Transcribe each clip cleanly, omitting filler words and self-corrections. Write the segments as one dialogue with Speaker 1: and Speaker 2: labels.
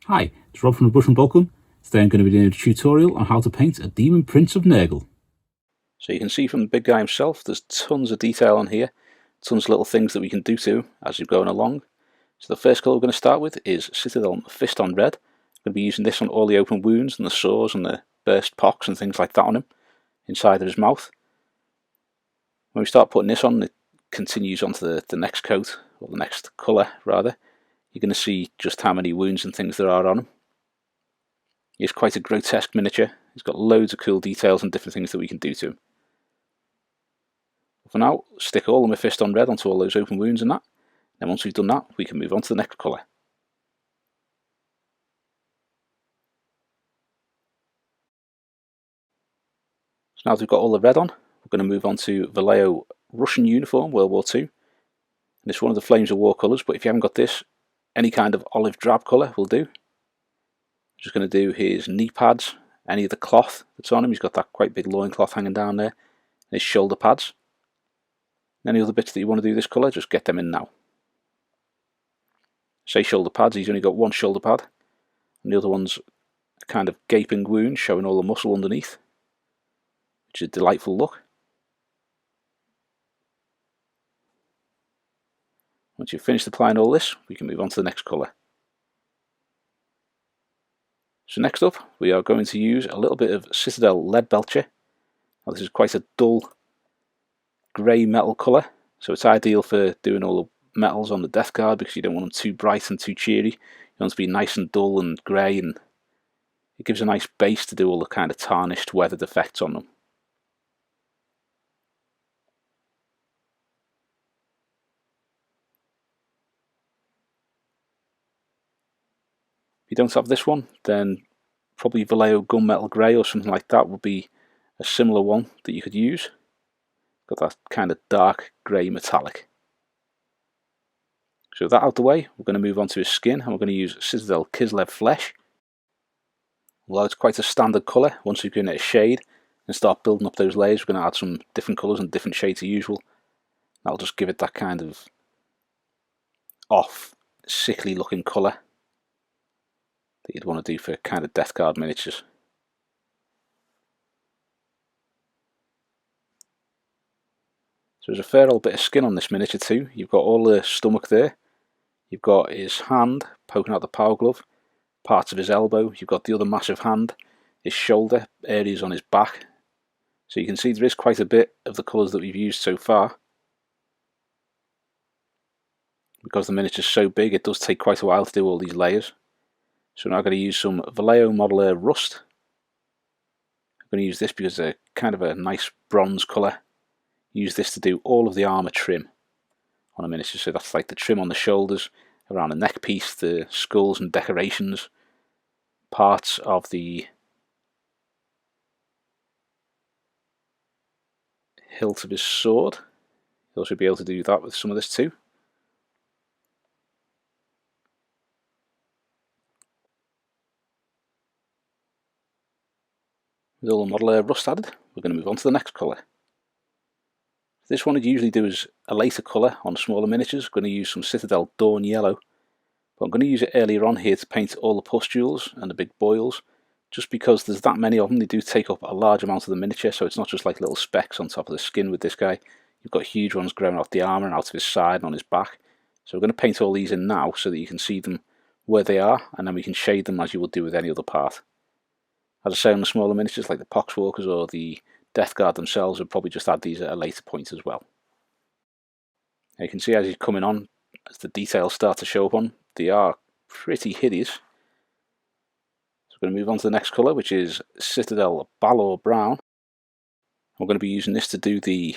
Speaker 1: Hi, it's Rob from the Brush and Boltgun. Today I'm going to be doing a tutorial on how to paint a Daemon Prince of Nurgle. So you can see from the big guy himself, there's tons of detail on here, tons of little things that we can do to as you're going along. So the first colour we're going to start with is Citadel Mephiston Red. I'm going to be using this on all the open wounds and the sores and the burst pox and things like that on him, inside of his mouth. When we start putting this on, it continues onto the next coat, or the next colour rather. You're going to see just how many wounds and things there are on him. He's quite a grotesque miniature. He's got loads of cool details and different things that we can do to him. For now, stick all the Mephiston Red onto all those open wounds and that. Then once we've done that, we can move on to the next colour. So now that we've got all the red on, we're going to move on to Vallejo Russian uniform, World War II. And it's one of the Flames of War colours, but if you haven't got this, any kind of olive drab colour will do. Just going to do his knee pads, any of the cloth that's on him. He's got that quite big loincloth hanging down there, and his shoulder pads. Any other bits that you want to do this colour, just get them in now. Say shoulder pads, he's only got one shoulder pad, and the other one's a kind of gaping wound showing all the muscle underneath, which is a delightful look. Once you've finished applying all this, we can move on to the next colour. So next up, we are going to use a little bit of Citadel Leadbelcher. Now this is quite a dull grey metal colour, so it's ideal for doing all the metals on the death guard because you don't want them too bright and too cheery. You want them to be nice and dull and grey, and it gives a nice base to do all the kind of tarnished, weathered effects on them. If you don't have this one, then probably Vallejo Gunmetal Grey or something like that would be a similar one that you could use. Got that kind of dark grey metallic. So with that out the way, we're going to move on to his skin, and we're going to use Citadel Kislev Flesh. Although it's quite a standard colour, once we've given it a shade and start building up those layers, we're going to add some different colours and different shades as usual. That'll just give it that kind of off, sickly looking colour that you'd want to do for kind of Death Guard miniatures. So there's a fair old bit of skin on this miniature too. You've got all the stomach there, you've got his hand poking out the power glove, parts of his elbow, you've got the other massive hand, his shoulder, areas on his back. So you can see there is quite a bit of the colours that we've used so far. Because the miniature's so big, it does take quite a while to do all these layers. So now I'm going to use some Vallejo Modeler Rust. I'm going to use this because it's kind of a nice bronze colour. Use this to do all of the armour trim on a miniature. So that's like the trim on the shoulders, around the neck piece, the skulls and decorations, parts of the hilt of his sword. You'll also be able to do that with some of this too. With all the Modeler Rust added, we're going to move on to the next colour. This one I'd usually do as a later colour on smaller miniatures. I'm going to use some Citadel Dorn Yellow, but I'm going to use it earlier on here to paint all the pustules and the big boils, just because there's that many of them. They do take up a large amount of the miniature, so it's not just like little specks on top of the skin with this guy. You've got huge ones growing out the armour and out of his side and on his back. So we're going to paint all these in now so that you can see them where they are, and then we can shade them as you would do with any other part. As I say, on the smaller miniatures like the Poxwalkers or the Death Guard themselves, would probably just add these at a later point as well. Now you can see as he's coming on, as the details start to show up on, they are pretty hideous. So we're going to move on to the next colour, which is Citadel Balor Brown. We're going to be using this to do the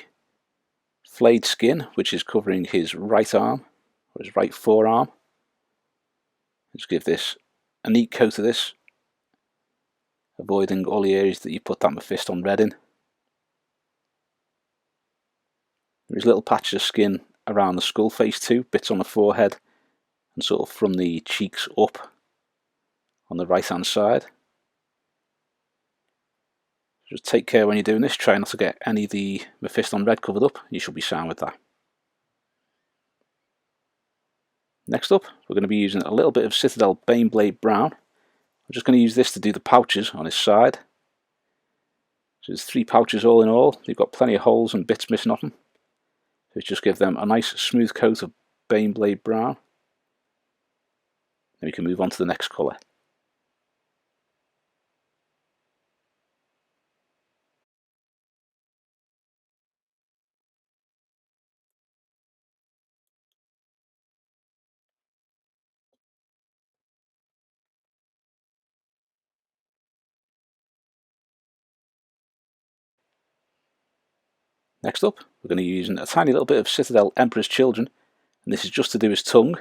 Speaker 1: Flayed Skin, which is covering his right arm, or his right forearm. Just give this a neat coat of this, avoiding all the areas that you put that Mephiston Red in. There's little patches of skin around the skull face too, bits on the forehead, and sort of from the cheeks up on the right hand side. Just take care when you're doing this, try not to get any of the Mephiston Red covered up, you should be sound with that. Next up, we're going to be using a little bit of Citadel Baneblade Brown. I'm just going to use this to do the pouches on his side. So there's 3 pouches all in all. They've got plenty of holes and bits missing off them. So just give them a nice smooth coat of Baneblade Brown. Then we can move on to the next colour. Next up, we're going to be using a tiny little bit of Citadel Emperor's Children, and this is just to do his tongue.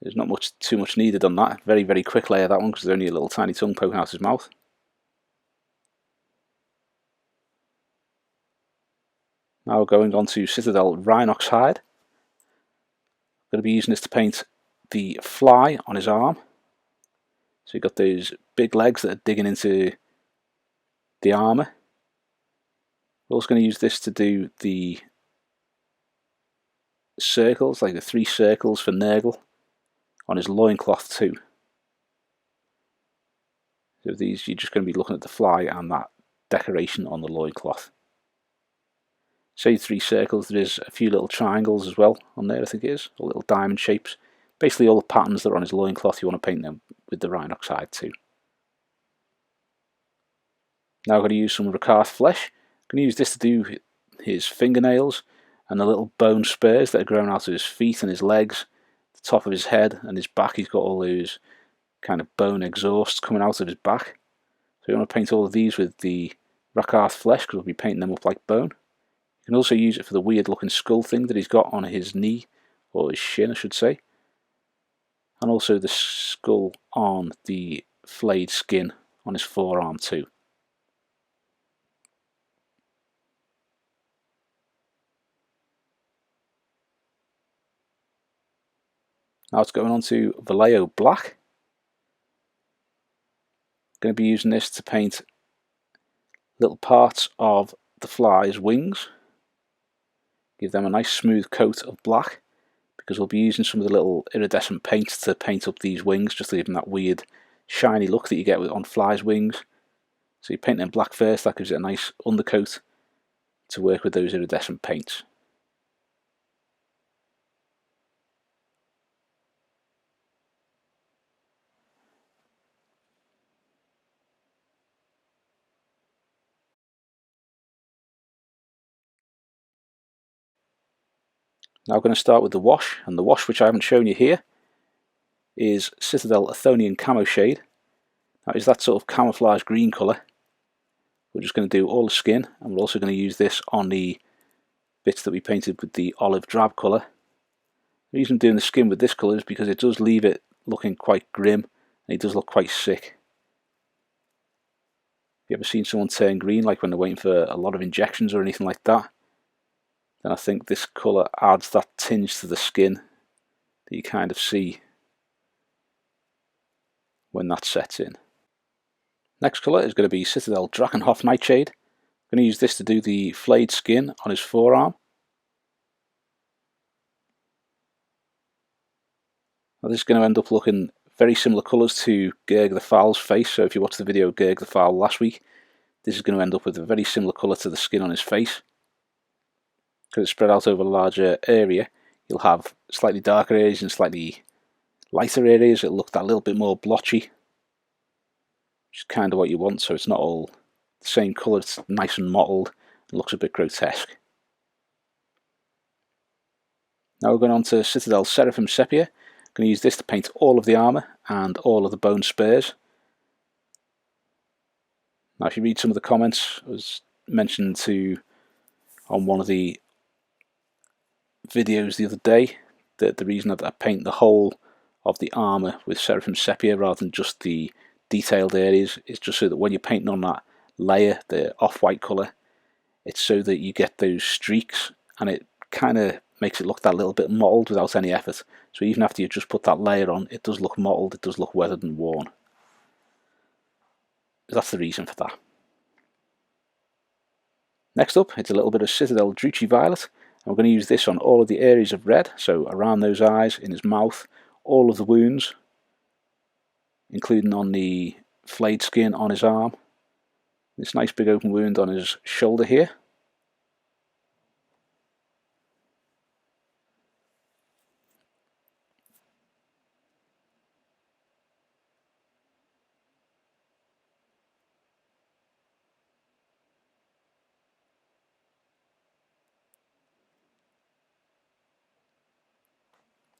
Speaker 1: There's not too much needed on that. Very, very quick layer that one, because there's only a little tiny tongue poking out his mouth. Now we're going on to Citadel Rhinox Hide. I'm going to be using this to paint the fly on his arm. So you've got those big legs that are digging into the armour. We're also going to use this to do the circles, like the 3 circles for Nurgle, on his loincloth too. So these, you're just going to be looking at the fly and that decoration on the loincloth. Say 3 circles, there is a few little triangles as well on there, I think it is, or little diamond shapes. Basically all the patterns that are on his loincloth, you want to paint them with the Rhinox hide too. Now I'm going to use some Rakarth flesh. I'm going to use this to do his fingernails and the little bone spurs that are growing out of his feet and his legs, the top of his head and his back. He's got all those kind of bone exhausts coming out of his back. So you want to paint all of these with the Rakarth flesh, because we'll be painting them up like bone. You can also use it for the weird looking skull thing that he's got on his knee, or his shin I should say. And also the skull on the flayed skin on his forearm too. Now it's going on to Vallejo Black. Going to be using this to paint little parts of the fly's wings. Give them a nice smooth coat of black, because we'll be using some of the little iridescent paints to paint up these wings, just to give them that weird shiny look that you get on flies' wings. So you paint them black first, that gives it a nice undercoat to work with those iridescent paints. Now we're going to start with the wash, and the wash, which I haven't shown you here, is Citadel Athonian Camo Shade. Now is that sort of camouflage green colour. We're just going to do all the skin, and we're also going to use this on the bits that we painted with the olive drab colour. The reason I'm doing the skin with this colour is because it does leave it looking quite grim, and it does look quite sick. Have you ever seen someone turn green, like when they're waiting for a lot of injections or anything like that? Then I think this colour adds that tinge to the skin that you kind of see when that sets in. Next colour is going to be Citadel Drakenhof Nightshade. I'm going to use this to do the flayed skin on his forearm. Now this is going to end up looking very similar colours to Gerg the Fowl's face, so if you watched the video of Gerg the Fowl last week, this is going to end up with a very similar colour to the skin on his face. Because it's spread out over a larger area, you'll have slightly darker areas and slightly lighter areas. It'll look that little bit more blotchy, which is kind of what you want, so it's not all the same colour, it's nice and mottled, and looks a bit grotesque. Now we're going on to Citadel Seraphim Sepia. I'm going to use this to paint all of the armour and all of the bone spurs. Now if you read some of the comments, it was mentioned on one of the videos the other day that the reason that I paint the whole of the armour with Seraphim Sepia rather than just the detailed areas is just so that when you're painting on that layer, the off-white colour, it's so that you get those streaks, and it kind of makes it look that little bit mottled without any effort. So even after you just put that layer on, it does look mottled, it does look weathered and worn. That's the reason for that. Next up, it's a little bit of Citadel Druchii Violet. I'm going to use this on all of the areas of red, so around those eyes, in his mouth, all of the wounds, including on the flayed skin on his arm, this nice big open wound on his shoulder here.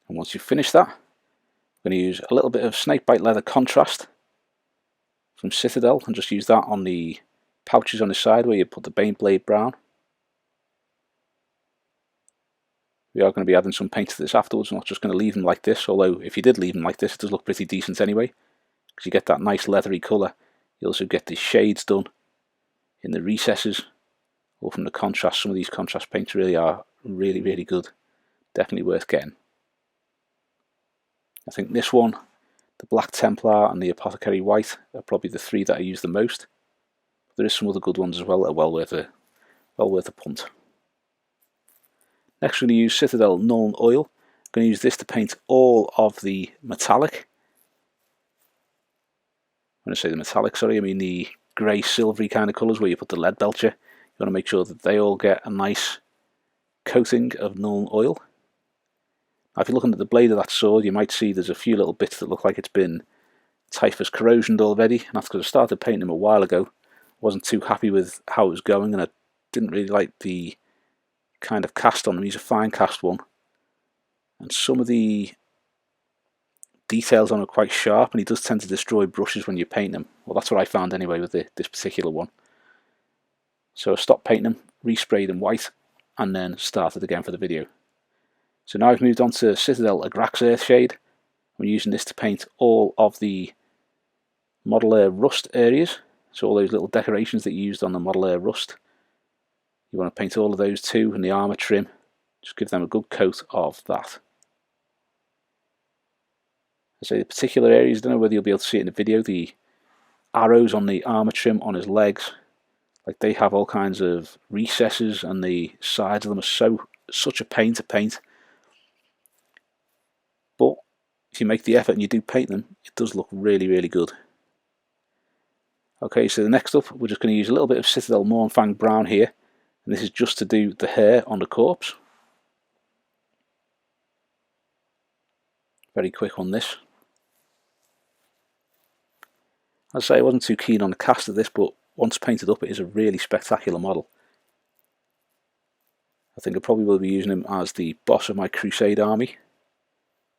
Speaker 1: And once you've finished that, I'm going to use a little bit of snakebite leather contrast from Citadel and just use that on the pouches on the side where you put the Baneblade brown. We are going to be adding some paint to this afterwards, not just going to leave them like this, although if you did leave them like this it does look pretty decent anyway, because you get that nice leathery colour. You also get the shades done in the recesses, or from the contrast. Some of these contrast paints really are really good, definitely worth getting. I think this one, the Black Templar and the Apothecary White are probably the three that I use the most. But there is some other good ones as well that are well worth a punt. Next we're going to use Citadel Nuln Oil. I'm going to use this to paint all of the metallic. When I say the metallic, sorry, I mean the grey silvery kind of colours where you put the Leadbelcher. You want to make sure that they all get a nice coating of Nuln Oil. Now, if you're looking at the blade of that sword, you might see there's a few little bits that look like it's been typhus corrosioned already, and that's because I started painting them a while ago. I wasn't too happy with how it was going, and I didn't really like the kind of cast on them. He's a fine cast one, and some of the details on are quite sharp, and he does tend to destroy brushes when you paint them. Well, that's what I found anyway with this particular one. So I stopped painting them, resprayed them white, and then started again for the video. So now I've moved on to Citadel Agrax Earthshade. I'm using this to paint all of the Model Air Rust areas. So all those little decorations that you used on the Model Air Rust. You want to paint all of those too, and the armour trim. Just give them a good coat of that. I say the particular areas, I don't know whether you'll be able to see it in the video, the arrows on the armour trim on his legs, like they have all kinds of recesses, and the sides of them are such a pain to paint. But if you make the effort and you do paint them, it does look really good. Okay, so the next up, we're just going to use a little bit of Citadel Mournfang brown here, and this is just to do the hair on the corpse. Very quick on this. As I say, I wasn't too keen on the cast of this, but once painted up it is a really spectacular model. I think I probably will be using him as the boss of my Crusade army,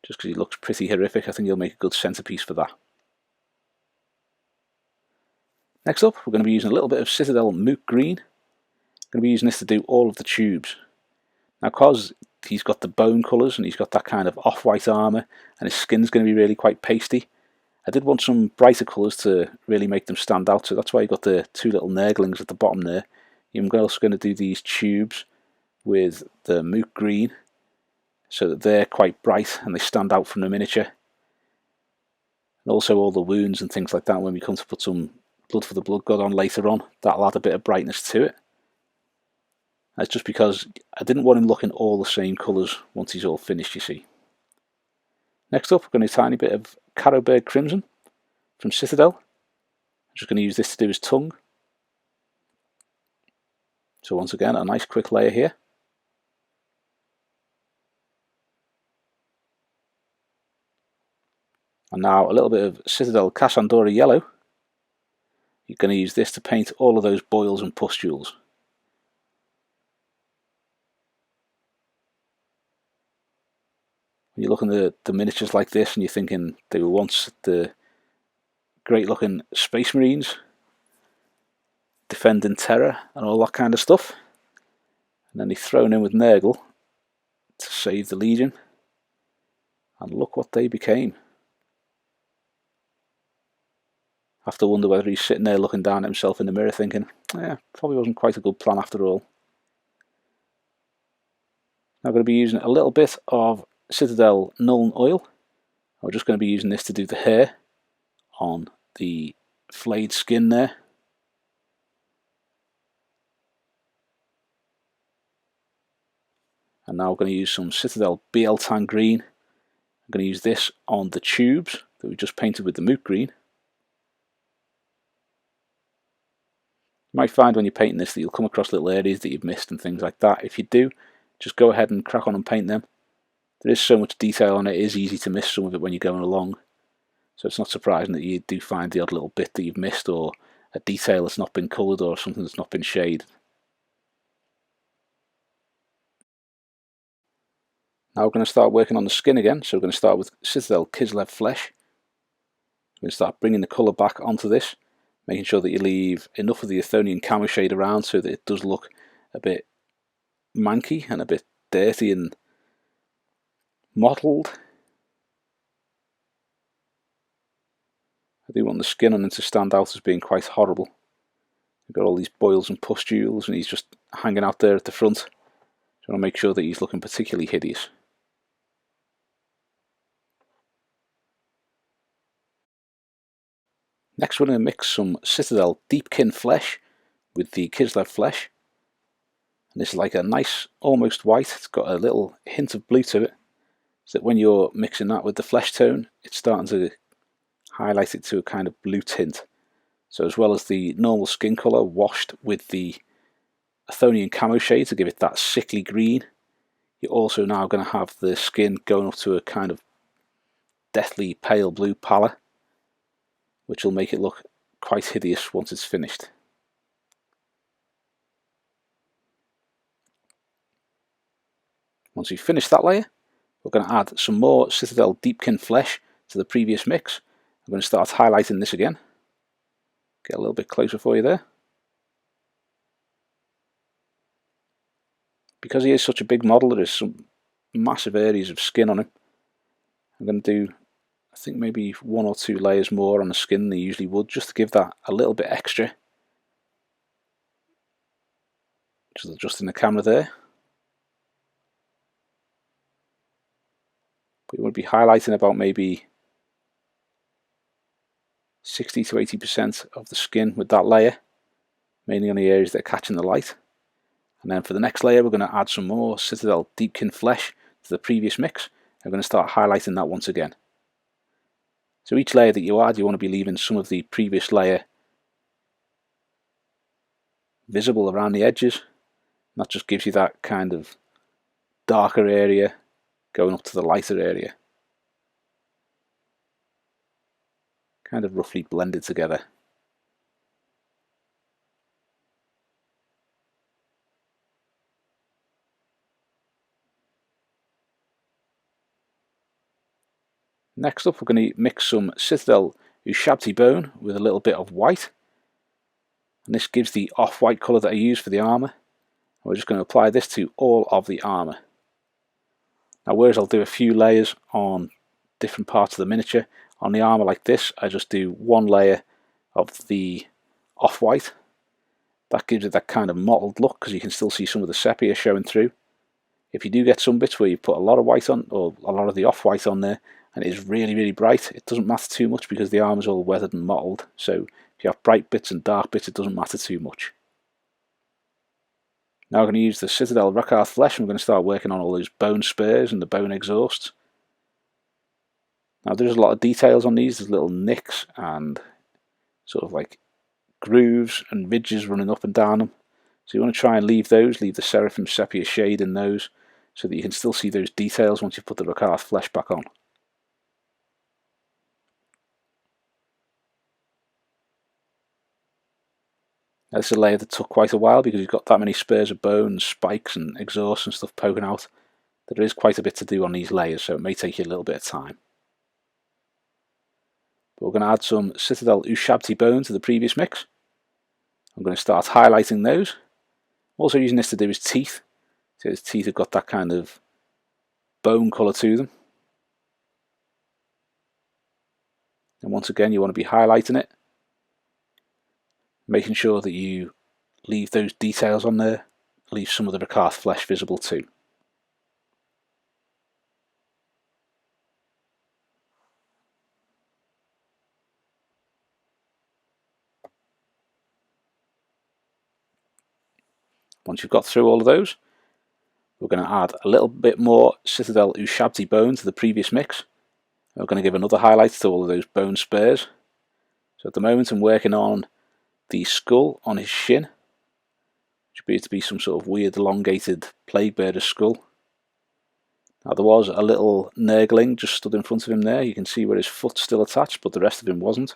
Speaker 1: just because he looks pretty horrific. I think he'll make a good centerpiece for that. Next up, we're going to be using a little bit of Citadel Moot Green. I'm going to be using this to do all of the tubes. Now, because he's got the bone colours and he's got that kind of off-white armour, and his skin's going to be really quite pasty, I did want some brighter colours to really make them stand out, so that's why you got the two little Nurglings at the bottom there. I'm also going to do these tubes with the Moot Green, so that they're quite bright and they stand out from the miniature. And also all the wounds and things like that, when we come to put some Blood for the Blood God on later on, that'll add a bit of brightness to it. That's just because I didn't want him looking all the same colours once he's all finished, you see. Next up, we're going to do a tiny bit of Carroburg Crimson from Citadel. I'm just going to use this to do his tongue. So once again, a nice quick layer here. And now a little bit of Citadel Cassandora Yellow. You're going to use this to paint all of those boils and pustules. When you're looking at the miniatures like this and you're thinking they were once the great looking Space Marines, defending terror and all that kind of stuff, and then they're thrown in with Nurgle to save the Legion, and look what they became. I have to wonder whether he's sitting there looking down at himself in the mirror thinking, probably wasn't quite a good plan after all. Now I'm going to be using a little bit of Citadel Nuln Oil. I'm just going to be using this to do the hair on the flayed skin there. And now we're going to use some Citadel Leadbelcher Green. I'm going to use this on the tubes that we just painted with the Moot Green. You might find when you're painting this that you'll come across little areas that you've missed and things like that. If you do, just go ahead and crack on and paint them. There is so much detail on it, it is easy to miss some of it when you're going along. So it's not surprising that you do find the odd little bit that you've missed, or a detail that's not been coloured, or something that's not been shaded. Now we're going to start working on the skin again, so we're going to start with Citadel Kislev Flesh. We're going to start bringing the colour back onto this, making sure that you leave enough of the Athonian camo shade around so that it does look a bit manky and a bit dirty and mottled. I do want the skin on him to stand out as being quite horrible. You've got all these boils and pustules and he's just hanging out there at the front. So I want to make sure that he's looking particularly hideous. Next we're going to mix some Citadel Deepkin Flesh with the Kislev Flesh. And this is like a nice, almost white. It's got a little hint of blue to it. So that when you're mixing that with the flesh tone, it's starting to highlight it to a kind of blue tint. So as well as the normal skin colour washed with the Athonian camo shade to give it that sickly green, you're also now going to have the skin going up to a kind of deathly pale blue pallor, which will make it look quite hideous once it's finished. Once we've finished that layer, we're going to add some more Citadel Deepkin Flesh to the previous mix. I'm going to start highlighting this again. Get a little bit closer for you there. Because he is such a big model, there is some massive areas of skin on him. I'm going to do, I think, maybe 1 or 2 layers more on the skin than they usually would, just to give that a little bit extra. Just adjusting the camera there. But you want to be highlighting about maybe 60 to 80% of the skin with that layer, mainly on the areas that are catching the light. And then for the next layer we're going to add some more Citadel Deepkin Flesh to the previous mix. I'm going to start highlighting that once again. So each layer that you add, you want to be leaving some of the previous layer visible around the edges. And that just gives you that kind of darker area going up to the lighter area. Kind of roughly blended together. Next up we're going to mix some Citadel Ushabti bone with a little bit of white. And this gives the off-white colour that I use for the armour. We're just going to apply this to all of the armour. Now whereas I'll do a few layers on different parts of the miniature, on the armour like this I just do 1 layer of the off-white. That gives it that kind of mottled look because you can still see some of the sepia showing through. If you do get some bits where you put a lot of white on, or a lot of the off-white on there, and it is really bright, it doesn't matter too much because the armour's all weathered and mottled. So if you have bright bits and dark bits, it doesn't matter too much. Now we're going to use the Citadel Rakarth Flesh and we're going to start working on all those bone spurs and the bone exhausts. Now there's a lot of details on these, there's little nicks and sort of like grooves and ridges running up and down them. So you want to try and leave the Seraphim Sepia shade in those, so that you can still see those details once you put the Rakarth Flesh back on. Now, this is a layer that took quite a while because you've got that many spurs of bone, and spikes and exhausts and stuff poking out. There is quite a bit to do on these layers, so it may take you a little bit of time. But we're going to add some Citadel Ushabti bone to the previous mix. I'm going to start highlighting those. I'm also using this to do his teeth. So his teeth have got that kind of bone colour to them. And once again you want to be highlighting it, making sure that you leave those details on there, leave some of the Rakarth flesh visible too. Once you've got through all of those, We're going to add a little bit more Citadel Ushabti bone to the previous mix. We're going to give another highlight to all of those bone spurs. So at the moment I'm working on the skull on his shin, which appears to be some sort of weird elongated plague bearder skull. Now there was a little Nurgling just stood in front of him there. You can see where his foot's still attached, but the rest of him wasn't.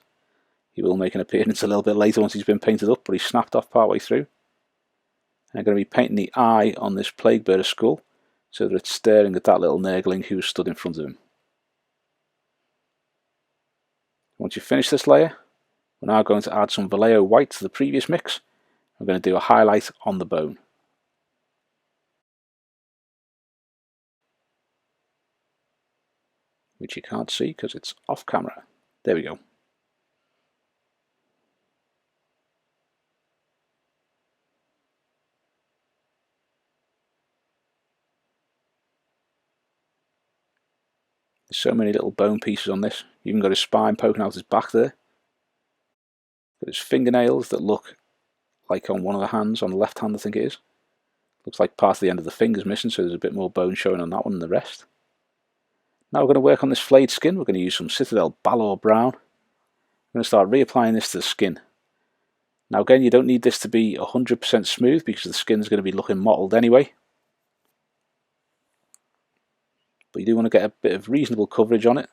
Speaker 1: He will make an appearance a little bit later once he's been painted up, but he snapped off partway through. And I'm going to be painting the eye on this plague bearder skull so that it's staring at that little Nurgling who stood in front of him. Once you finish this layer, we're now going to add some Vallejo White to the previous mix. I'm going to do a highlight on the bone. Which you can't see because it's off camera. There we go. There's so many little bone pieces on this. You even got his spine poking out his back there. Got his fingernails that look like on one of the hands, on the left hand I think it is. Looks like part of the end of the finger's missing, so there's a bit more bone showing on that one than the rest. Now we're going to work on this flayed skin. We're going to use some Citadel Balor Brown. I'm going to start reapplying this to the skin. Now again, you don't need this to be 100% smooth because the skin's going to be looking mottled anyway. But you do want to get a bit of reasonable coverage on it.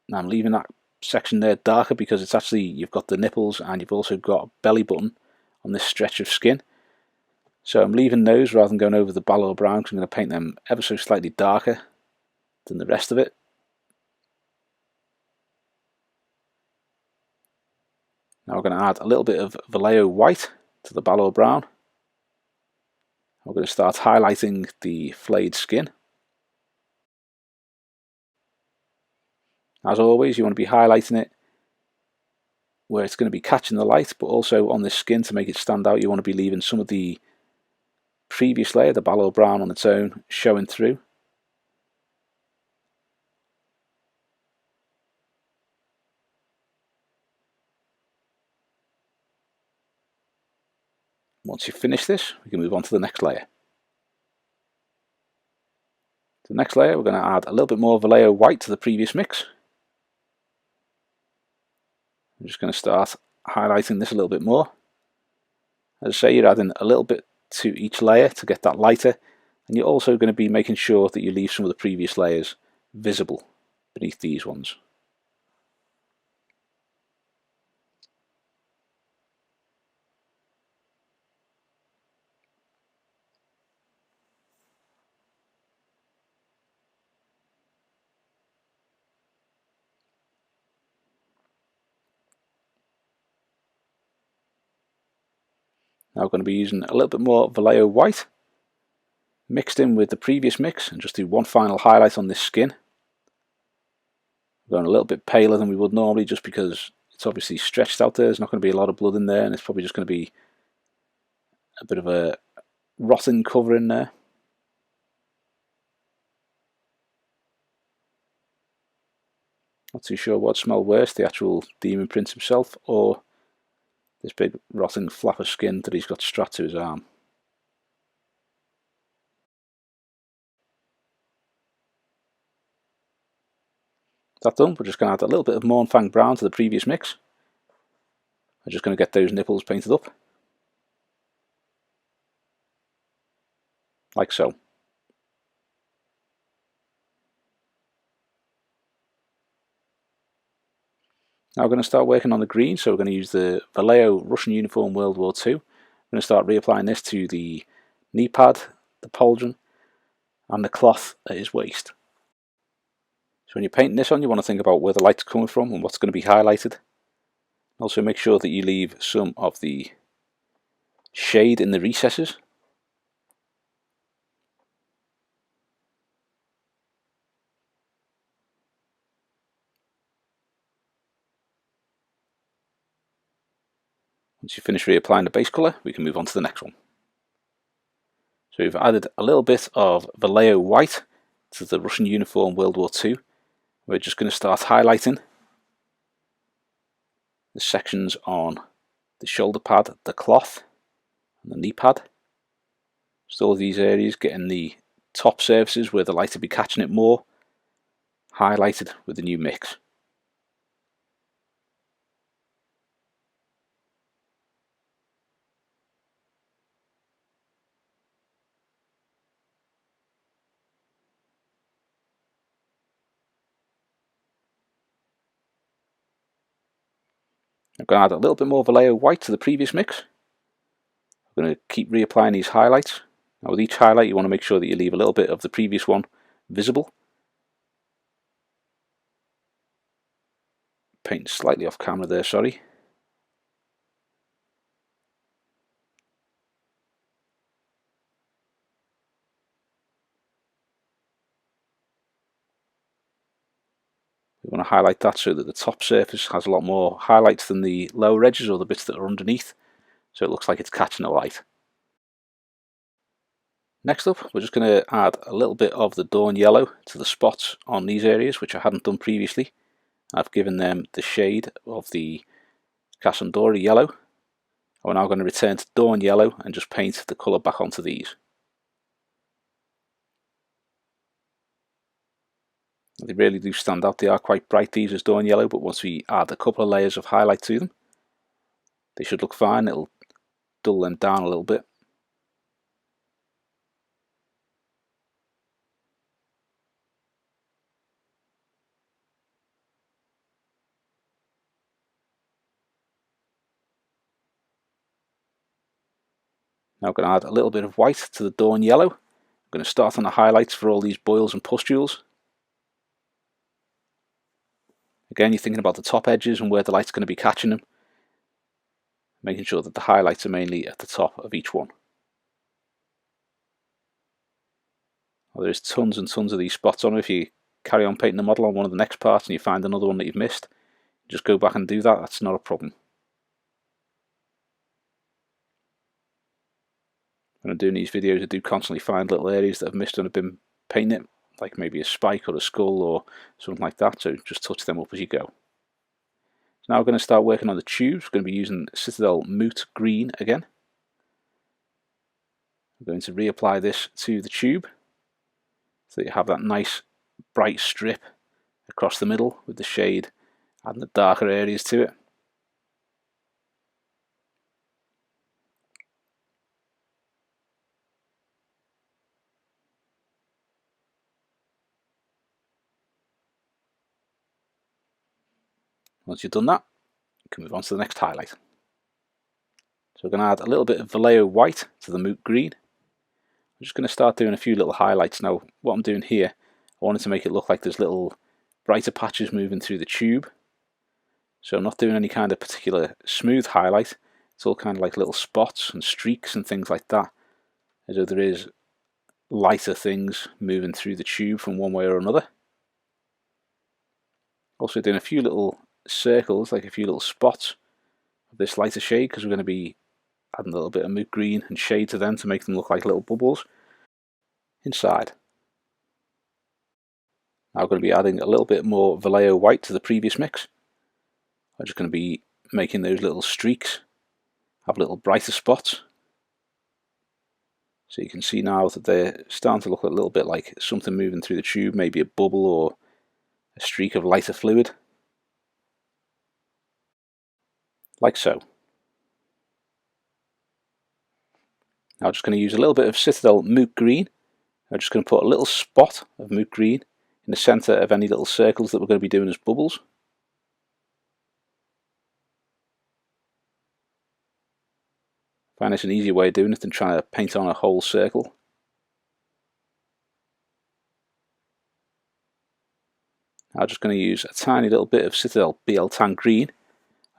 Speaker 1: Now I'm leaving that section there darker because it's actually, you've got the nipples and you've also got a belly button on this stretch of skin. So I'm leaving those rather than going over the Balor Brown because I'm going to paint them ever so slightly darker than the rest of it. Now we're going to add a little bit of Vallejo White to the Balor Brown. We're going to start highlighting the flayed skin. As always, you want to be highlighting it where it's going to be catching the light, but also on this skin to make it stand out. You want to be leaving some of the previous layer, the Balor Brown on its own, showing through. Once you finish this, we can move on to the next layer. The next layer, we're going to add a little bit more Vallejo White to the previous mix. I'm just going to start highlighting this a little bit more. As I say, you're adding a little bit to each layer to get that lighter, and you're also going to be making sure that you leave some of the previous layers visible beneath these ones. Now we're going to be using a little bit more Vallejo White mixed in with the previous mix and just do one final highlight on this skin. We're going a little bit paler than we would normally just because it's obviously stretched out there. There's not going to be a lot of blood in there and it's probably just going to be a bit of a rotting cover in there. Not too sure what smelled worse, the actual Daemon Prince himself or this big rotting flap of skin that he's got strapped to his arm. That done, we're just going to add a little bit of Mournfang brown to the previous mix. I'm just going to get those nipples painted up. Like so. Now we're going to start working on the green, so we're going to use the Vallejo Russian Uniform World War II. I'm going to start reapplying this to the knee pad, the pauldron, and the cloth at his waist. So when you're painting this on, you want to think about where the light's coming from and what's going to be highlighted. Also make sure that you leave some of the shade in the recesses. Once you finish reapplying the base colour, we can move on to the next one. So we've added a little bit of Vallejo White to the Russian Uniform World War II. We're just going to start highlighting the sections on the shoulder pad, the cloth, and the knee pad. Just all of these areas, getting the top surfaces where the light will be catching it more highlighted with the new mix. I'm going to add a little bit more Vallejo White to the previous mix. I'm going to keep reapplying these highlights. Now with each highlight you want to make sure that you leave a little bit of the previous one visible. Painting slightly off camera there, sorry. We want to highlight that so that the top surface has a lot more highlights than the lower edges or the bits that are underneath, so it looks like it's catching the light. Next up, we're just going to add a little bit of the Dorn yellow to the spots on these areas, which I hadn't done previously. I've given them the shade of the Cassandora yellow. We're now going to return to Dorn yellow and just paint the colour back onto these. They really do stand out. They are quite bright, these, as Dorn yellow, but once we add a couple of layers of highlight to them, they should look fine. It'll dull them down a little bit. Now I'm going to add a little bit of white to the Dorn yellow. I'm going to start on the highlights for all these boils and pustules. Again, you're thinking about the top edges and where the light's going to be catching them, making sure that the highlights are mainly at the top of each one. Well, there's tons and tons of these spots on. If you carry on painting the model on one of the next parts and you find another one that you've missed, just go back and do that. That's not a problem. When I'm doing these videos, I do constantly find little areas that I've missed and I've been painting it, like maybe a spike or a skull or something like that, so just touch them up as you go. So now we're going to start working on the tubes. We're going to be using Citadel Moot Green again. I'm going to reapply this to the tube so that you have that nice bright strip across the middle with the shade adding the darker areas to it. Once you've done that, you can move on to the next highlight. So we're going to add a little bit of Vallejo White to the Moot Green. I'm just going to start doing a few little highlights. Now what I'm doing here, I wanted to make it look like there's little brighter patches moving through the tube. So I'm not doing any kind of particular smooth highlight. It's all kind of like little spots and streaks and things like that, as though there is lighter things moving through the tube from one way or another. Also doing a few little circles, like a few little spots of this lighter shade, because we're going to be adding a little bit of Moot Green and shade to them to make them look like little bubbles inside. Now I'm going to be adding a little bit more Vallejo White to the previous mix. I'm just going to be making those little streaks have little brighter spots. So you can see now that they're starting to look a little bit like something moving through the tube, maybe a bubble or a streak of lighter fluid. Like so. Now I'm just going to use a little bit of Citadel Moot Green. I'm just going to put a little spot of Moot Green in the centre of any little circles that we're going to be doing as bubbles. I find it's an easier way of doing it than trying to paint on a whole circle. I'm just going to use a tiny little bit of Citadel BL Tan Green.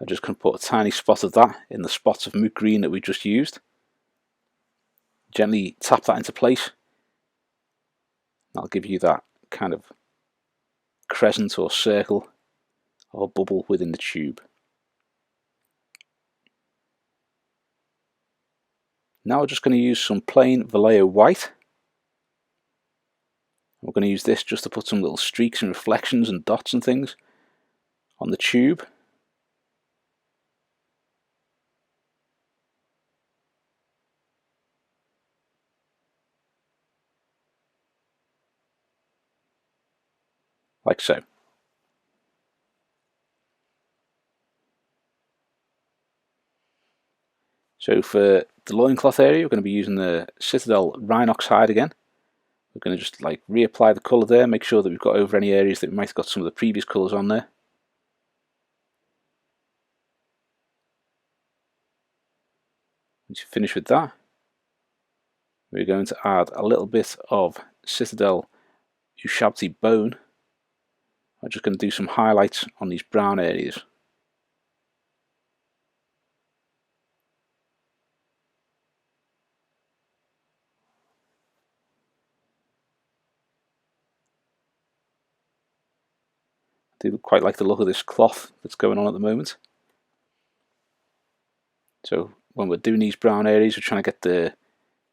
Speaker 1: I'm just going to put a tiny spot of that in the spots of Moot Green that we just used. Gently tap that into place. That'll give you that kind of crescent or circle or bubble within the tube. Now we're just going to use some plain Vallejo White. We're going to use this just to put some little streaks and reflections and dots and things on the tube. like so. So for the loincloth area, we're going to be using the Citadel Rhinox hide again. We're going to just like reapply the colour there, make sure that we've got over any areas that we might have got some of the previous colours on there. Once you finish with that, we're going to add a little bit of Citadel Ushabti bone. I'm just going to do some highlights on these brown areas. I do quite like the look of this cloth that's going on at the moment. So when we're doing these brown areas, we're trying to get the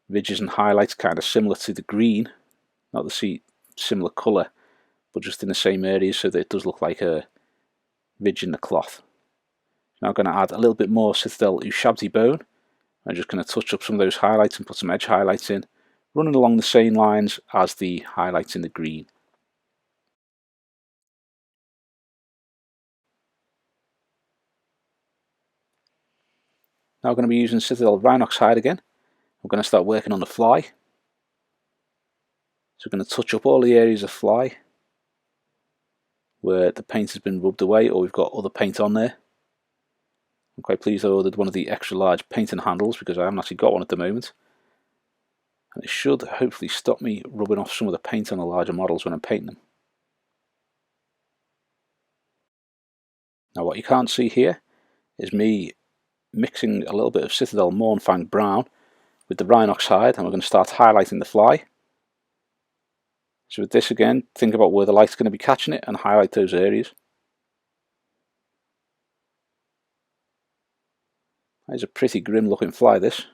Speaker 1: ridges and highlights kind of similar to the green, not to see similar colour, but just in the same areas so that it does look like a ridge in the cloth. Now I'm going to add a little bit more Citadel Ushabti bone. I'm just going to touch up some of those highlights and put some edge highlights in, running along the same lines as the highlights in the green. Now we're going to be using Citadel Rhinox hide again. We're going to start working on the fly. So we're going to touch up all the areas of fly where the paint has been rubbed away or we've got other paint on there. I'm quite pleased I ordered one of the extra large painting handles because I haven't actually got one at the moment. And it should hopefully stop me rubbing off some of the paint on the larger models when I'm painting them. Now what you can't see here is me mixing a little bit of Citadel Mournfang brown with the Rhinox hide, and we're going to start highlighting the fly. So with this again, think about where the light's going to be catching it and highlight those areas. That is a pretty grim looking fly, this.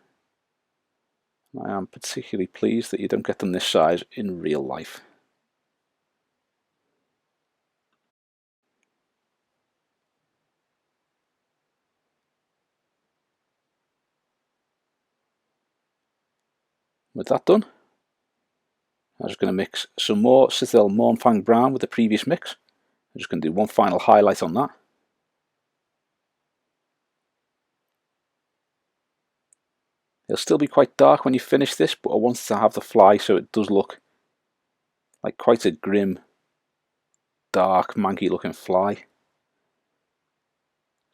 Speaker 1: I am particularly pleased that you don't get them this size in real life. With that done, I'm just going to mix some more Citadel Mournfang brown with the previous mix. I'm just going to do one final highlight on that. It'll still be quite dark when you finish this, but I wanted to have the fly so it does look like quite a grim, dark, manky looking fly.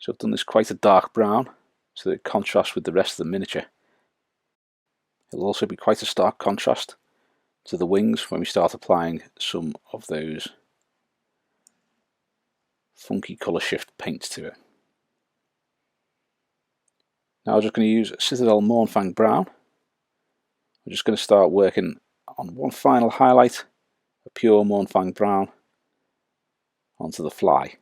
Speaker 1: So I've done this quite a dark brown so that it contrasts with the rest of the miniature. It'll also be quite a stark contrast to the wings when we start applying some of those funky colour shift paints to it. Now I'm just going to use Citadel Mournfang brown. I'm just going to start working on one final highlight, a pure Mournfang brown, onto the fly.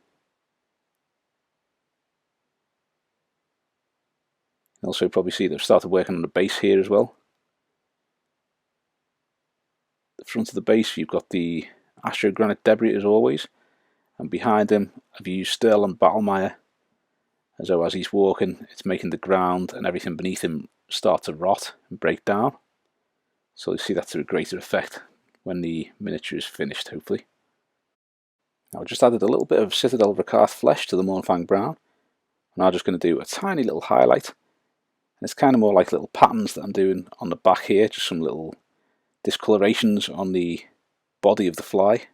Speaker 1: You'll also probably see they've started working on the base here as well. The front of the base you've got the Astro Granite Debris as always, and behind him I've used Sterling Battlemire, as though as he's walking it's making the ground and everything beneath him start to rot and break down. So you see that to a greater effect when the miniature is finished, hopefully. Now I've just added a little bit of Citadel Rakarth flesh to the Mournfang brown, and I'm just going to do a tiny little highlight, and it's kind of more like little patterns that I'm doing on the back here, just some little discolorations on the body of the fly.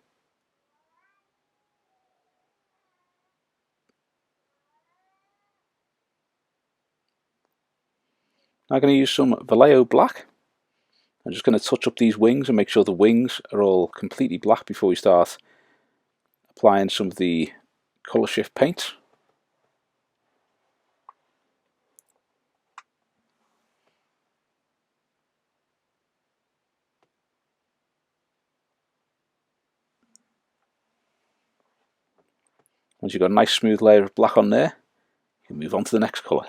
Speaker 1: Now I'm going to use some Vallejo Black. I'm just going to touch up these wings and make sure the wings are all completely black before we start applying some of the colour shift paint. Once you've got a nice smooth layer of black on there, you can move on to the next colour.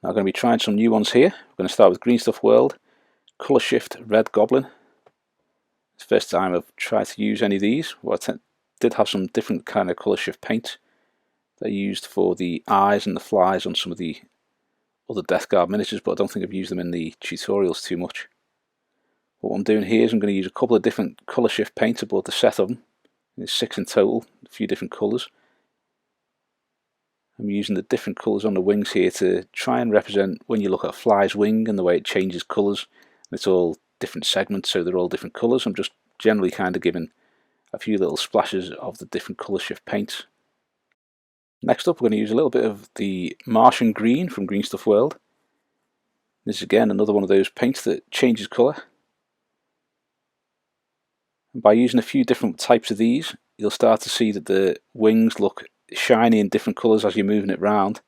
Speaker 1: Now I'm going to be trying some new ones here. We're going to start with Green Stuff World, Colour Shift Red Goblin. It's the first time I've tried to use any of these. Well, I did have some different kind of colour shift paint that I used for the eyes and the flies on some of the other Death Guard miniatures, but I don't think I've used them in the tutorials too much. What I'm doing here is I'm going to use a couple of different colour shift paints aboard the set of them. There's 6 in total, a few different colours. I'm using the different colours on the wings here to try and represent when you look at a fly's wing and the way it changes colours. It's all different segments, so they're all different colours. I'm just generally kind of giving a few little splashes of the different colour shift paints. Next up, we're going to use a little bit of the Martian Green from Green Stuff World. This is again another one of those paints that changes colour. And by using a few different types of these, you'll start to see that the wings look shiny in different colours as you're moving it round,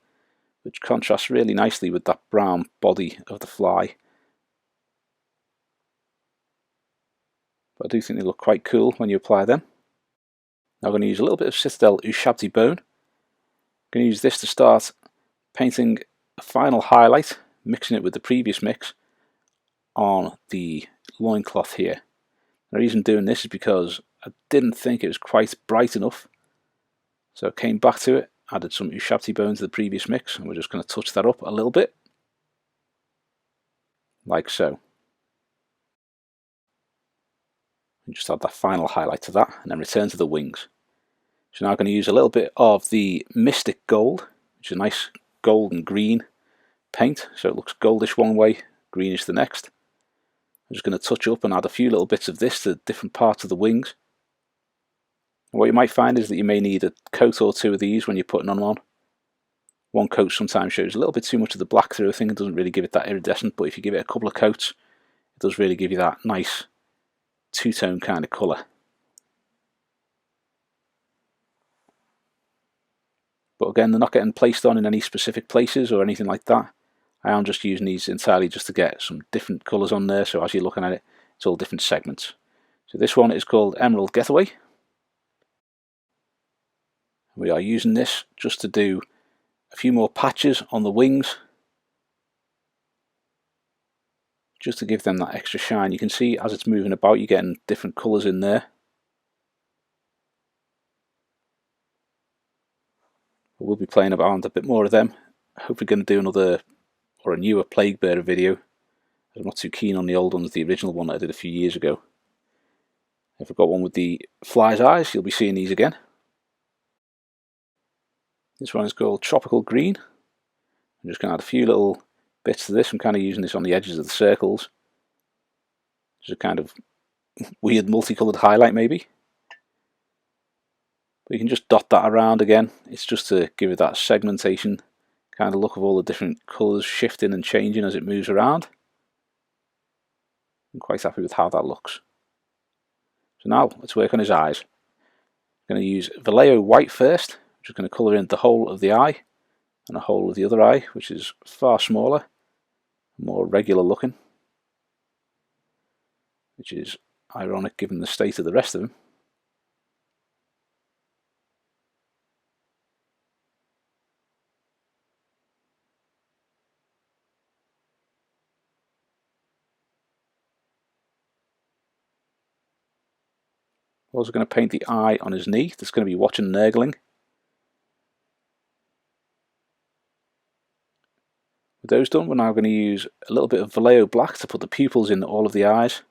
Speaker 1: which contrasts really nicely with that brown body of the fly. But I do think they look quite cool when you apply them. Now I'm going to use a little bit of Citadel Ushabti bone. I'm going to use this to start painting a final highlight, mixing it with the previous mix on the loincloth here. The reason doing this is because I didn't think it was quite bright enough, so I came back to it, added some Ushabti bone to the previous mix, and we're just going to touch that up a little bit, like so. And just add that final highlight to that, and then return to the wings. So now I'm going to use a little bit of the Mystic Gold, which is a nice gold and green paint, so it looks goldish one way, greenish the next. I'm just going to touch up and add a few little bits of this to different parts of the wings. And what you might find is that you may need a coat or two of these when you're putting on one. One coat sometimes shows a little bit too much of the black through a thing, it doesn't really give it that iridescent, but if you give it a couple of coats, it does really give you that nice two-tone kind of colour. But again, they're not getting placed on in any specific places or anything like that. I am just using these entirely just to get some different colours on there, so as you're looking at it, it's all different segments. So this one is called Emerald Getaway. We are using this just to do a few more patches on the wings, just to give them that extra shine. You can see as it's moving about, you're getting different colours in there. We'll be playing around a bit more of them. Hopefully going to do another or a newer Plague Bearer video. I'm not too keen on the old ones, the original one that I did a few years ago. If I've got one with the fly's eyes, you'll be seeing these again. This one is called Tropical Green. I'm just going to add a few little bits to this. I'm kind of using this on the edges of the circles. Just a kind of weird multicoloured highlight maybe. But you can just dot that around again. It's just to give it that segmentation kind of look of all the different colours shifting and changing as it moves around. I'm quite happy with how that looks. So now let's work on his eyes. I'm going to use Vallejo White first. I'm just going to colour in the whole of the eye and the whole of the other eye, which is far smaller, more regular looking, which is ironic given the state of the rest of him. I'm also going to paint the eye on his knee that's going to be watching Nurgling. With those done, we're now going to use a little bit of Vallejo Black to put the pupils in all of the eyes.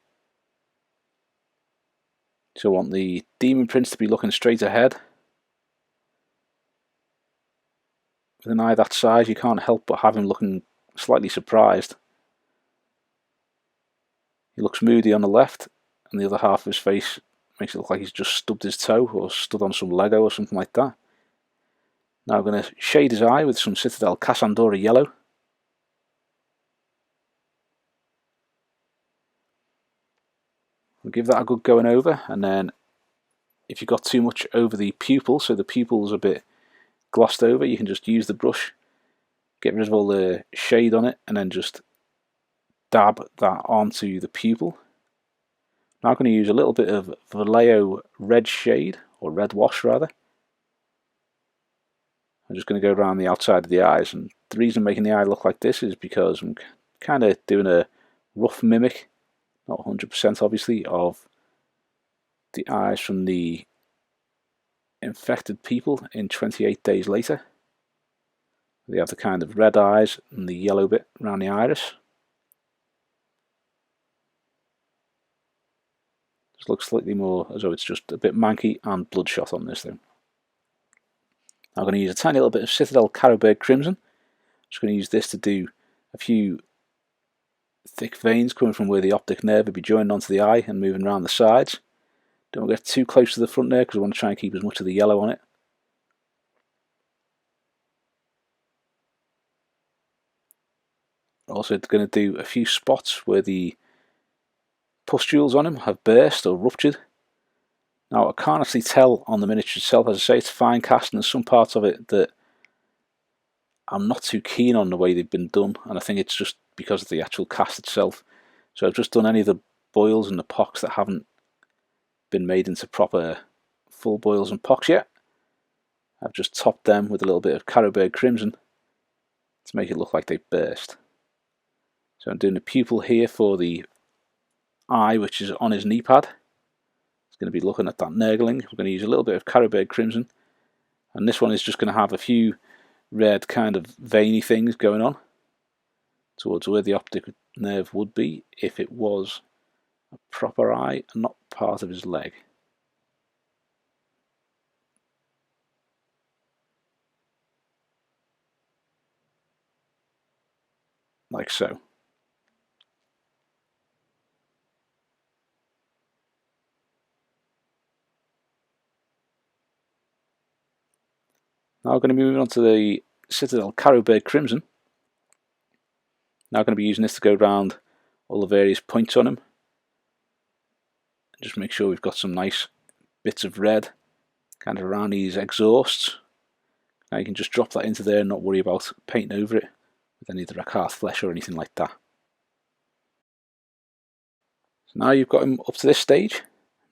Speaker 1: So I want the Daemon Prince to be looking straight ahead. With an eye that size, you can't help but have him looking slightly surprised. He looks moody on the left, and the other half of his face makes it look like he's just stubbed his toe or stood on some Lego or something like that. Now I'm going to shade his eye with some Citadel Cassandora yellow. We'll give that a good going over, and then if you've got too much over the pupil, so the pupil's a bit glossed over, you can just use the brush, get rid of all the shade on it, and then just dab that onto the pupil. Now I'm going to use a little bit of Vallejo red shade, or red wash rather. I'm just going to go around the outside of the eyes, and the reason I'm making the eye look like this is because I'm kind of doing a rough mimic, not 100% obviously, of the eyes from the infected people in 28 Days Later. They have the kind of red eyes and the yellow bit around the iris. Just looks slightly more as though it's just a bit manky and bloodshot on this thing. I'm going to use a tiny little bit of Citadel Carroburg Crimson. Just going to use this to do a few thick veins coming from where the optic nerve would be joined onto the eye and moving around the sides. Don't get too close to the front there because I want to try and keep as much of the yellow on it. Also going to do a few spots where the pustules on him have burst or ruptured. Now I can't actually tell on the miniature itself, as I say, it's fine cast and there's some parts of it that I'm not too keen on the way they've been done, and I think it's just because of the actual cast itself. So I've just done any of the boils and the pocks that haven't been made into proper full boils and pocks yet. I've just topped them with a little bit of Carroburg Crimson to make it look like they burst. So I'm doing a pupil here for the eye, which is on his knee pad. It's going to be looking at that Nurgling. We're going to use a little bit of Carroburg Crimson, and this one is just going to have a few red kind of veiny things going on towards where the optic nerve would be if it was a proper eye and not part of his leg. Like so. Now we're going to be moving on to the Citadel Carroburg Crimson. Now I'm going to be using this to go around all the various points on him. Just make sure we've got some nice bits of red kind of around these exhausts. Now you can just drop that into there and not worry about painting over it with any of the Rakarth flesh or anything like that. So now you've got him up to this stage.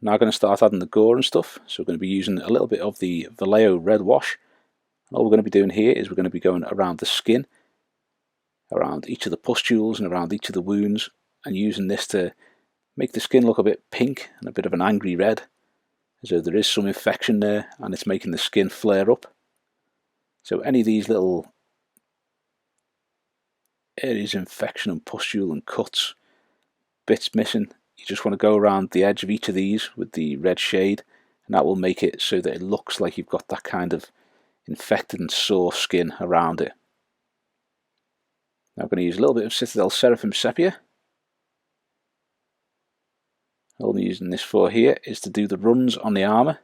Speaker 1: Now I'm going to start adding the gore and stuff. So we're going to be using a little bit of the Vallejo red wash. And all we're going to be doing here is we're going to be going around the skin, around each of the pustules and around each of the wounds, and using this to make the skin look a bit pink and a bit of an angry red, as though there is some infection there and it's making the skin flare up. So any of these little areas of infection and pustule and cuts, bits missing, you just want to go around the edge of each of these with the red shade, and that will make it so that it looks like you've got that kind of infected and sore skin around it. Now I'm going to use a little bit of Citadel Seraphim Sepia. All I'm using this for here is to do the runs on the armour.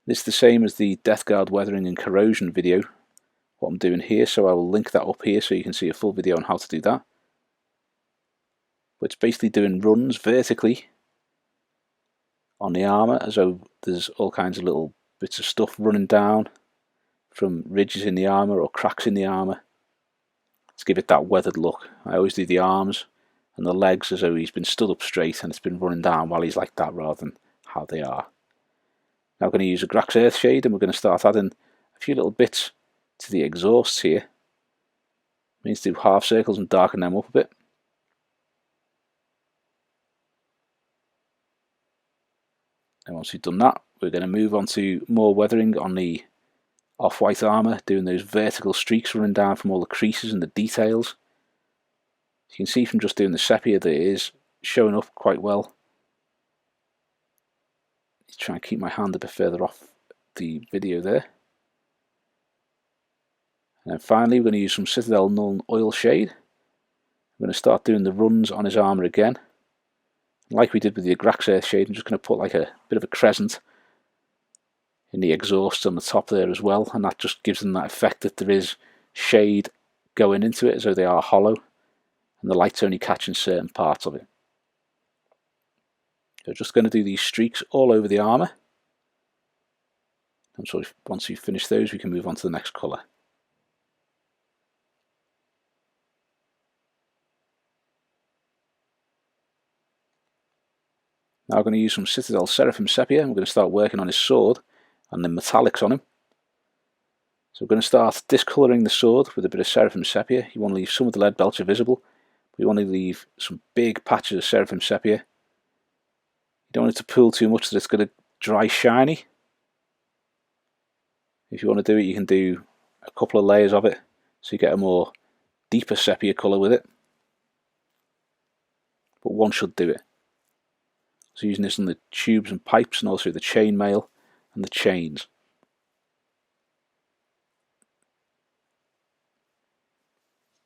Speaker 1: This is the same as the Death Guard weathering and corrosion video, what I'm doing here, so I will link that up here so you can see a full video on how to do that. But it's basically doing runs vertically on the armour, as though there's all kinds of little bits of stuff running down from ridges in the armour or cracks in the armour to give it that weathered look. I always do the arms and the legs as though he's been stood up straight and it's been running down while he's like that rather than how they are. Now I'm going to use Agrax Earthshade and we're going to start adding a few little bits to the exhausts here. It means to do half circles and darken them up a bit. And once we've done that, we're going to move on to more weathering on the off-white armour, doing those vertical streaks running down from all the creases and the details. You can see from just doing the sepia that it is showing up quite well. Just try and keep my hand a bit further off the video there. And then finally we're going to use some Citadel Nuln Oil shade. We're going to start doing the runs on his armour again. Like we did with the Agrax Earthshade, I'm just going to put like a bit of a crescent in the exhaust on the top there as well, and that just gives them that effect that there is shade going into it as though they are hollow and the light's only catching certain parts of it. So just going to do these streaks all over the armour, and so once we finish those we can move on to the next colour. Now I'm going to use some Citadel Seraphim Sepia and we're going to start working on his sword and the metallics on him. So we're going to start discolouring the sword with a bit of Seraphim Sepia. You want to leave some of the Leadbelcher visible, but you want to leave some big patches of Seraphim Sepia. You don't want it to pool too much that it's going to dry shiny. If you want to do it, you can do a couple of layers of it, so you get a more deeper sepia colour with it. But one should do it. So using this on the tubes and pipes, and also the chainmail and the chains.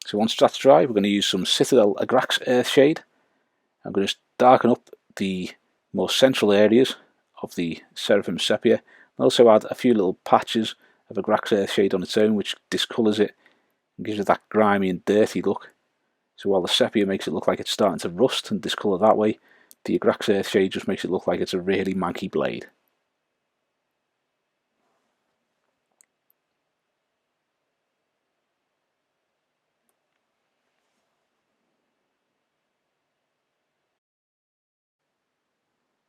Speaker 1: So once that's dry, we're going to use some Citadel Agrax Earthshade. I'm going to darken up the more central areas of the Seraphim Sepia, and also add a few little patches of Agrax Earthshade on its own, which discolours it and gives it that grimy and dirty look. So while the Sepia makes it look like it's starting to rust and discolour that way, the Agrax Earthshade just makes it look like it's a really manky blade.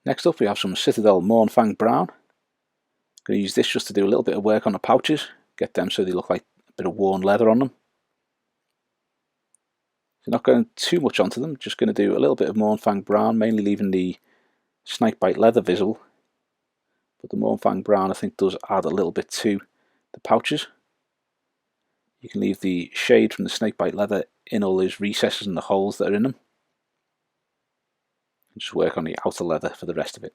Speaker 1: Next up we have some Citadel Mournfang Brown. I'm going to use this just to do a little bit of work on the pouches, get them so they look like a bit of worn leather on them. So not going too much onto them, just going to do a little bit of Mournfang Brown, mainly leaving the snakebite leather visible. But the Mournfang Brown I think does add a little bit to the pouches. You can leave the shade from the snakebite leather in all those recesses and the holes that are in them. And just work on the outer leather for the rest of it.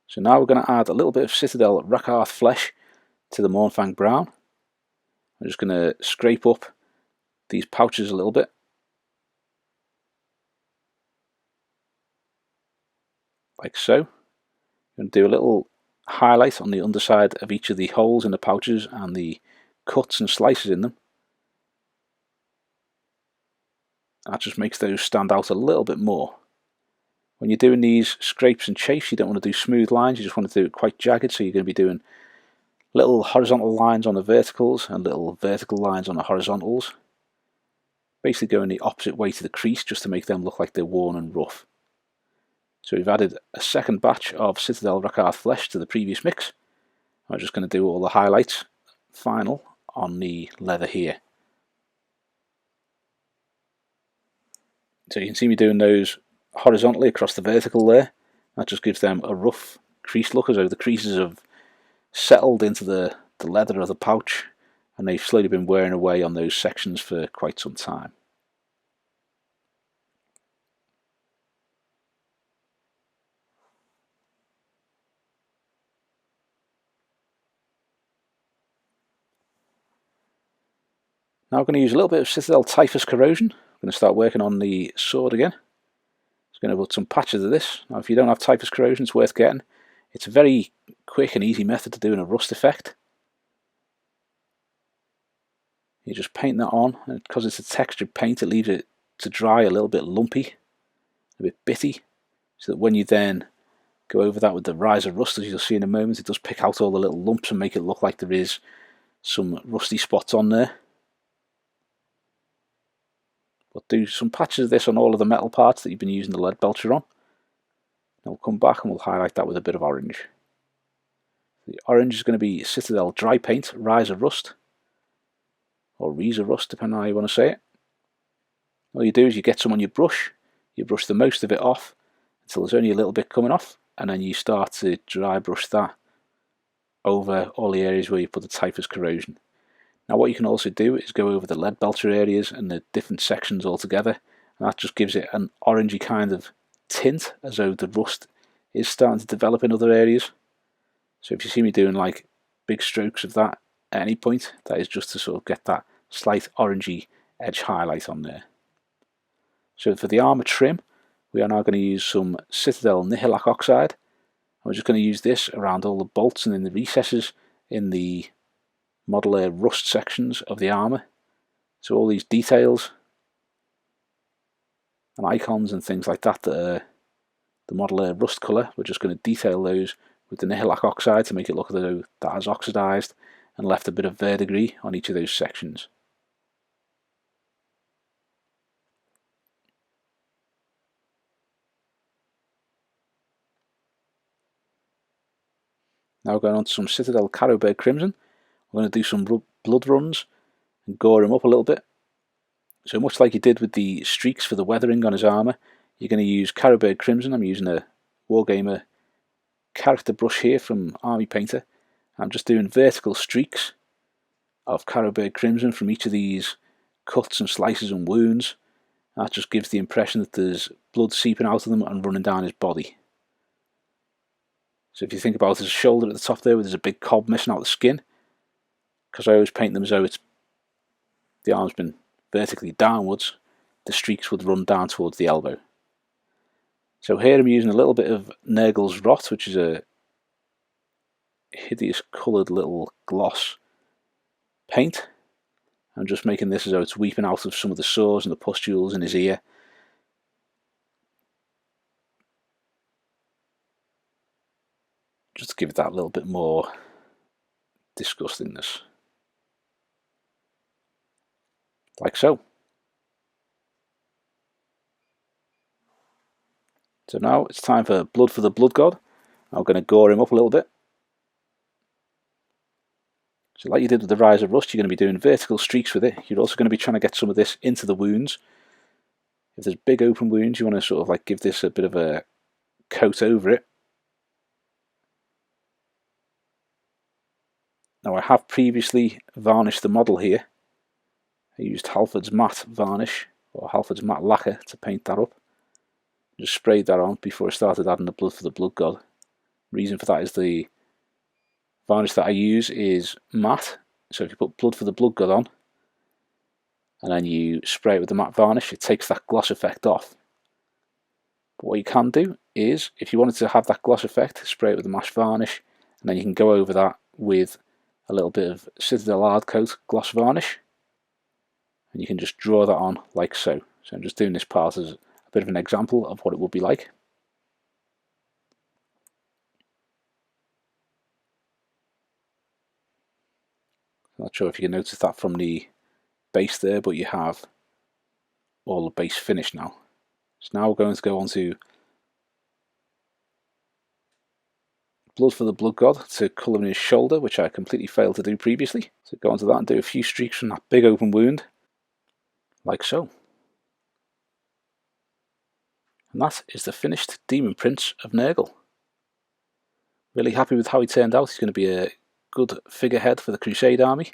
Speaker 1: So now we're going to add a little bit of Citadel Rakarth flesh to the Mournfang Brown. I'm just going to scrape up these pouches a little bit. Like so. I'm going to do a little highlight on the underside of each of the holes in the pouches and the cuts and slices in them. That just makes those stand out a little bit more. When you're doing these scrapes and chafes, you don't want to do smooth lines, you just want to do it quite jagged, so you're going to be doing little horizontal lines on the verticals and little vertical lines on the horizontals. Basically going the opposite way to the crease just to make them look like they're worn and rough. So we've added a second batch of Citadel Rakarth flesh to the previous mix. I'm just going to do all the highlights final on the leather here. So you can see me doing those horizontally across the vertical there. That just gives them a rough crease look, as though the creases have settled into the leather of the pouch and they've slowly been wearing away on those sections for quite some time. Now we're going to use a little bit of Citadel Typhus Corrosion. I'm going to start working on the sword again. Just going to put some patches of this. Now if you don't have Typhus Corrosion, it's worth getting. It's a very quick and easy method to doing a rust effect. You just paint that on, and because it's a textured paint, it leaves it to dry a little bit lumpy, a bit bitty, so that when you then go over that with the Rise of Rust, as you'll see in a moment, it does pick out all the little lumps and make it look like there is some rusty spots on there. But do some patches of this on all of the metal parts that you've been using the Leadbelcher on. Then we'll come back and we'll highlight that with a bit of orange. The orange is going to be Citadel Dry Paint, Rise of Rust, or Rise of Rust, depending on how you want to say it. All you do is you get some on your brush, you brush the most of it off until there's only a little bit coming off, and then you start to dry brush that over all the areas where you put the Typhus Corrosion. Now what you can also do is go over the Leadbelcher areas and the different sections all together, and that just gives it an orangey kind of tint, as though the rust is starting to develop in other areas. So if you see me doing like big strokes of that at any point, that is just to sort of get that slight orangey edge highlight on there. So for the armour trim, we are now going to use some Citadel Nihilak Oxide. I'm just going to use this around all the bolts and in the recesses in the Modeler rust sections of the armour. So all these details and icons and things like that that are the Modeler rust colour, we're just going to detail those with the Nihilak Oxide to make it look as though that has oxidised and left a bit of verdigris on each of those sections. Now we're going on to some Citadel Carroburg Crimson. We're going to do some blood runs and gore him up a little bit. So much like he did with the streaks for the weathering on his armour, you're going to use Carroburg Crimson. I'm using a Wargamer character brush here from Army Painter. I'm just doing vertical streaks of Carroburg Crimson from each of these cuts and slices and wounds. That just gives the impression that there's blood seeping out of them and running down his body. So if you think about his shoulder at the top there where there's a big cob missing out of the skin, because I always paint them as though the arm's been vertically downwards, the streaks would run down towards the elbow. So here I'm using a little bit of Nurgle's Rot, which is a hideous coloured little gloss paint. I'm just making this as though it's weeping out of some of the sores and the pustules in his ear. Just to give it that little bit more disgustingness. Like so. So now it's time for Blood for the Blood God. I'm going to gore him up a little bit. So like you did with the Rise of Rust, you're going to be doing vertical streaks with it. You're also going to be trying to get some of this into the wounds. If there's big open wounds, you want to sort of like give this a bit of a coat over it. Now I have previously varnished the model here. I used Halford's matte varnish, or Halford's matte lacquer, to paint that up. Just sprayed that on before I started adding the Blood for the Blood God. Reason for that is the varnish that I use is matte, so if you put Blood for the Blood God on and then you spray it with the matte varnish, it takes that gloss effect off. But what you can do is, if you wanted to have that gloss effect, spray it with the matte varnish, and then you can go over that with a little bit of Citadel Hardcoat gloss varnish, and you can just draw that on like so. So I'm just doing this part as a bit of an example of what it would be like. I'm not sure if you can notice that from the base there, but you have all the base finished now. So now we're going to go on to Blood for the Blood God to colour in his shoulder, which I completely failed to do previously. So go on to that and do a few streaks from that big open wound, like so. And that is the finished Daemon Prince of Nurgle. Really happy with how he turned out. He's going to be a good figurehead for the Crusade army.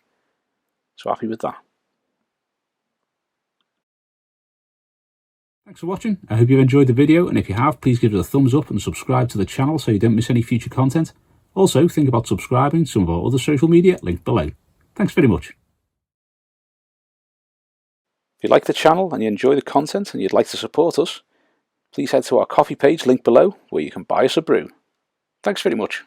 Speaker 1: So happy with that. Thanks for watching. I hope you've enjoyed the video, and if you have, please give it a thumbs up and subscribe to the channel so you don't miss any future content. Also, think about subscribing to some of our other social media linked below. Thanks very much. If you like the channel and you enjoy the content and you'd like to support us, please head to our coffee page linked below where you can buy us a brew. Thanks very much.